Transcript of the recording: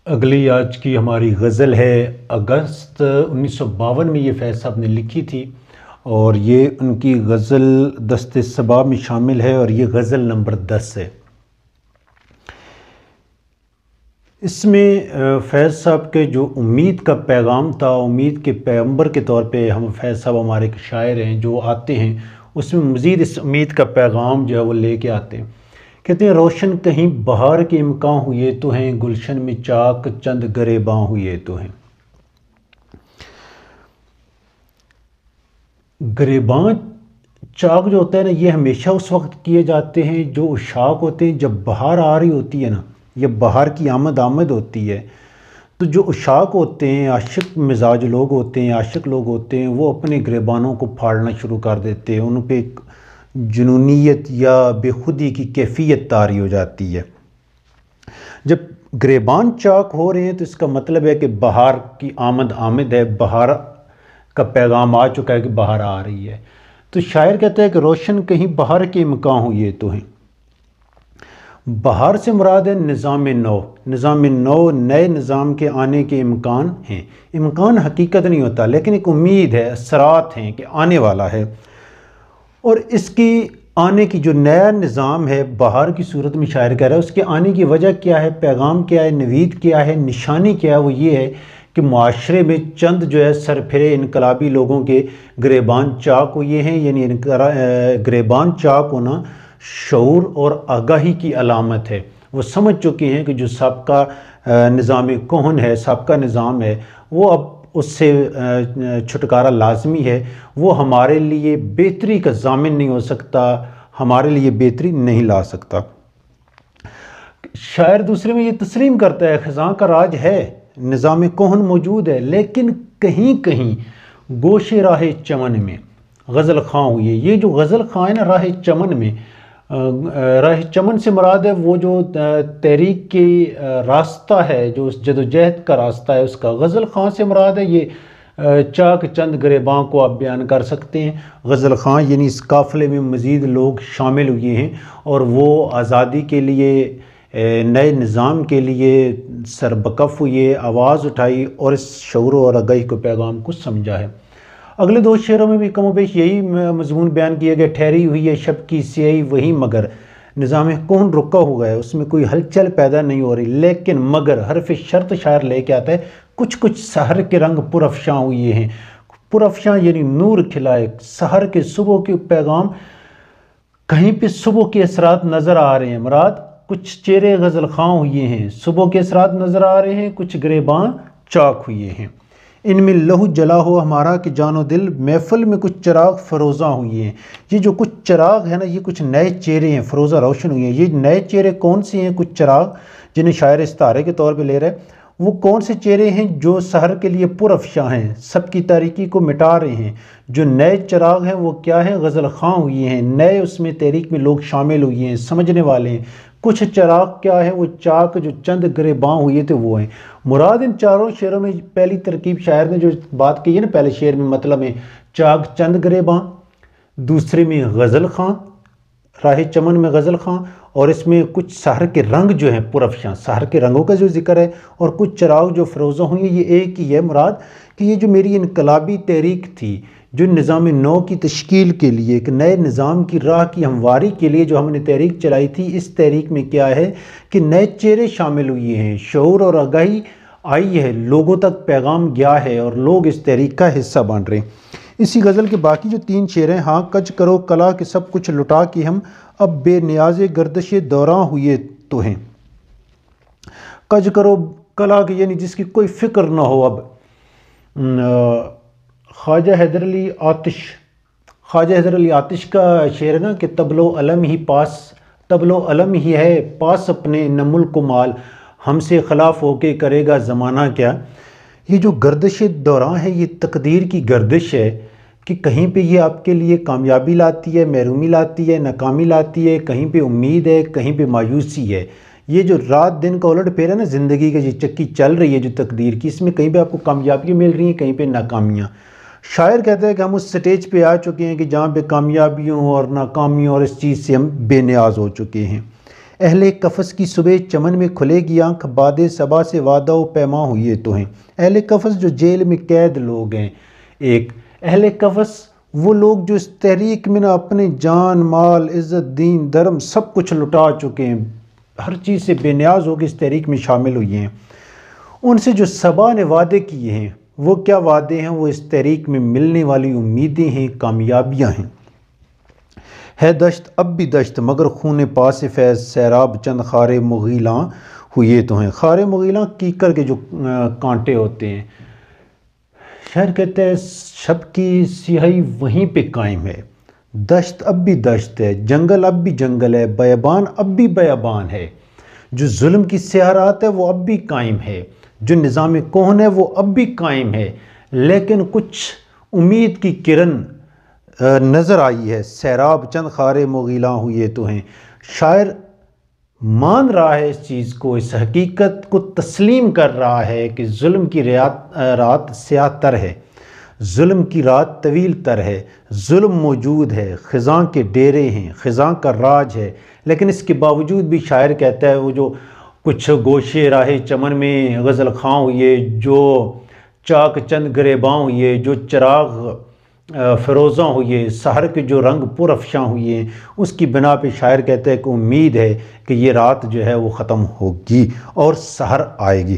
اگلی آج کی ہماری غزل ہے اگست 1952 میں یہ فیض صاحب نے لکھی تھی، اور یہ ان کی غزل دست صبا میں شامل ہے، اور یہ غزل نمبر 10 ہے۔ اس میں فیض صاحب کے جو امید کا پیغام تھا، امید کے پیغمبر کے طور پہ ہم فیض صاحب ہمارے ایک شاعر ہیں جو آتے ہیں، اس میں مزید اس امید کا پیغام جو ہے وہ لے کے آتے ہیں۔ کہتے ہیں روشن کہیں بہار کے امکان ہوئے تو ہیں، گلشن میں چاک چند گریباں ہوئے تو ہیں۔ گریباں چاک جو ہوتا ہے نا، یہ ہمیشہ اس وقت کیے جاتے ہیں جو اشاک ہوتے ہیں، جب بہار آ رہی ہوتی ہے نا، یہ بہار کی آمد ہوتی ہے، تو جو اشاک ہوتے ہیں، عاشق مزاج لوگ ہوتے ہیں، عاشق لوگ ہوتے ہیں، وہ اپنے گریبانوں کو پھاڑنا شروع کر دیتے ہیں، ان پہ ایک جنونیت یا بے خودی کی کیفیت طاری ہو جاتی ہے۔ جب گریبان چاک ہو رہے ہیں تو اس کا مطلب ہے کہ بہار کی آمد ہے، بہار کا پیغام آ چکا ہے کہ بہار آ رہی ہے۔ تو شاعر کہتا ہے کہ روشن کہیں بہار کے امکان ہوئے تو ہیں۔ بہار سے مراد ہے نظام نو، نظام نو، نئے نظام کے آنے کے امکان ہیں۔ امکان حقیقت نہیں ہوتا، لیکن ایک امید ہے، اثرات ہیں کہ آنے والا ہے، اور اس کی آنے کی جو نیا نظام ہے بہار کی صورت میں شاعر کہہ رہا ہے، اس کے آنے کی وجہ کیا ہے، پیغام کیا ہے، نوید کیا ہے، نشانی کیا ہے، وہ یہ ہے کہ معاشرے میں چند جو ہے سرپھرے انقلابی لوگوں کے گریبان چاک ہوئے ہیں۔ یعنی گریبان چاک ہونا شعور اور آگاہی کی علامت ہے۔ وہ سمجھ چکے ہیں کہ جو سابقہ نظام کہن ہے، سابقہ نظام ہے، وہ اب اس سے چھٹکارا لازمی ہے، وہ ہمارے لیے بہتری کا ضامن نہیں ہو سکتا، ہمارے لیے بہتری نہیں لا سکتا۔ شاعر دوسرے میں یہ تسلیم کرتا ہے خزاں کا راج ہے، نظام کہن موجود ہے، لیکن کہیں کہیں گوش راہ چمن میں غزل خاں ہوئی ہے۔ یہ جو غزل خاں ہے نا راہ چمن میں، راہ چمن سے مراد ہے وہ جو تحریک کی راستہ ہے، جو اس جدوجہد کا راستہ ہے، اس کا۔ غزل خاں سے مراد ہے یہ چاک چند گریباں کو آپ بیان کر سکتے ہیں۔ غزل خاں یعنی اس قافلے میں مزید لوگ شامل ہوئے ہیں، اور وہ آزادی کے لیے، نئے نظام کے لیے سربکف ہوئے، آواز اٹھائی اور اس شعور اور آگاہی کو پیغام کو سمجھا ہے۔ اگلے دو شعروں میں بھی کم و بیش یہی مضمون بیان کیا گیا۔ ٹھہری ہوئی ہے شب کی سیاہی وہی، مگر نظام کون رکا ہوا ہے، اس میں کوئی ہلچل پیدا نہیں ہو رہی، لیکن مگر حرف شرط شاعر لے کے آتا ہے، کچھ کچھ سحر کے رنگ پرافشاں ہوئے ہیں۔ پرافشاں یعنی نور کھلائے، سحر کے صبح کے پیغام، کہیں پہ صبح کے اثرات نظر آ رہے ہیں۔ مراد کچھ چہرے غزل خاں ہوئے ہیں، صبح کے اثرات نظر آ رہے ہیں، کچھ گریباں چاک ہوئے ہیں۔ ان میں لہو جلا ہو ہمارا کہ جان و دل، محفل میں کچھ چراغ فروزاں ہوئے ہیں۔ یہ جو کچھ چراغ ہے نا، یہ کچھ نئے چہرے ہیں، فروزہ روشن ہوئے ہیں۔ یہ نئے چہرے کون سے ہیں؟ کچھ چراغ جنہیں شاعر استعارے کے طور پہ لے رہا ہے، وہ کون سے چہرے ہیں جو سحر کے لیے پرافشاں ہیں، سب کی تاریکی کو مٹا رہے ہیں۔ جو نئے چراغ ہیں وہ کیا ہیں؟ غزل خاں ہوئے ہیں، نئے اس میں تحریک میں لوگ شامل ہوئے ہیں، سمجھنے والے ہیں۔ کچھ چراغ کیا ہے؟ وہ چاک جو چند گریباں ہوئے تھے وہ ہیں۔ مراد ان چاروں شعروں میں پہلی ترکیب شاعر نے جو بات کی ہے نا، پہلے شعر میں مطلب ہے چاک چند گریباں، دوسرے میں غزل خاں، راہ چمن میں غزل خاں، اور اس میں کچھ سحر کے رنگ جو ہیں پرافشاں، سحر کے رنگوں کا جو ذکر ہے، اور کچھ چراغ جو فروزہ ہوئی ہیں۔ یہ ایک ہی ہے مراد کہ یہ جو میری انقلابی تحریک تھی، جو نظام نو کی تشکیل کے لیے، ایک نئے نظام کی راہ کی ہمواری کے لیے جو ہم نے تحریک چلائی تھی، اس تحریک میں کیا ہے کہ نئے چہرے شامل ہوئے ہیں، شعور اور آگاہی آئی ہے، لوگوں تک پیغام گیا ہے، اور لوگ اس تحریک کا حصہ بن رہے ہیں۔ اسی غزل کے باقی جو 3 شعر ہیں، ہاں کج کرو کلا کہ سب کچھ لٹا کے ہم اب بے نیاز گردش دوراں ہوئے تو ہیں۔ کج کرو کلا کہ یعنی جس کی کوئی فکر نہ ہو اب۔ خواجہ حیدر علی آتش کا شعر ہے نا کہ تبل و علم ہی پاس، تبل و علم ہی ہے پاس اپنے، نہ ملک و مال ہم سے خلاف ہو کے کرے گا زمانہ کیا۔ یہ جو گردش دوراں ہے، یہ تقدیر کی گردش ہے کہ کہیں پہ یہ آپ کے لیے کامیابی لاتی ہے، محرومی لاتی ہے، ناکامی لاتی ہے، کہیں پہ امید ہے، کہیں پہ مایوسی ہے۔ یہ جو رات دن کا الٹ پھیر ہے نا زندگی کا، یہ چکی چل رہی ہے جو تقدیر کی، اس میں کہیں پہ آپ کو کامیابیاں مل رہی ہیں، کہیں پہ ناکامیاں۔ شاعر کہتا ہے کہ ہم اس سٹیج پہ آ چکے ہیں کہ جہاں پہ کامیابیوں اور ناکامیوں اور اس چیز سے ہم بے نیاز ہو چکے ہیں۔ اہل قفس کی صبح چمن میں کھلے گی آنکھ، باد صبا سے وعدہ و پیما ہوئے تو ہیں۔ اہل قفس جو جیل میں قید لوگ ہیں، ایک اہل قفس وہ لوگ جو اس تحریک میں نہ اپنے جان مال عزت دین دھرم سب کچھ لٹا چکے ہیں، ہر چیز سے بے نیاز ہو کے اس تحریک میں شامل ہوئے ہیں۔ ان سے جو صبا نے وعدے کیے ہیں، وہ کیا وعدے ہیں؟ وہ اس تحریک میں ملنے والی امیدیں ہیں، کامیابیاں ہیں۔ ہے دشت اب بھی دشت مگر خون پاس فیض، سیراب چند خار مغیلاں ہوئے تو ہیں۔ خار مغیلاں کیکر کے جو کانٹے ہوتے ہیں، شاعر کہتے ہیں شب کی سیاہی وہیں پہ قائم ہے، دشت اب بھی دشت ہے، جنگل اب بھی جنگل ہے، بیابان اب بھی بیابان ہے۔ جو ظلم کی سیاہ رات ہے وہ اب بھی قائم ہے، جو نظام کہن ہے وہ اب بھی قائم ہے، لیکن کچھ امید کی کرن نظر آئی ہے، سیراب چند خار مغیلاں ہوئے تو ہیں۔ شاعر مان رہا ہے اس چیز کو، اس حقیقت کو تسلیم کر رہا ہے کہ ظلم کی رات سیاہ تر ہے، ظلم کی رات طویل تر ہے، ظلم موجود ہے، خزاں کے ڈیرے ہیں، خزاں کا راج ہے، لیکن اس کے باوجود بھی شاعر کہتا ہے وہ جو کچھ گوشے راہ چمن میں غزل خواں ہوئے، جو چاک چند گریباں ہوئے، جو چراغ فروزاں ہوئے، سحر کے جو رنگ پر افشاں ہوئے، اس کی بنا پہ شاعر کہتا ہے کہ امید ہے کہ یہ رات جو ہے وہ ختم ہوگی اور سحر آئے گی۔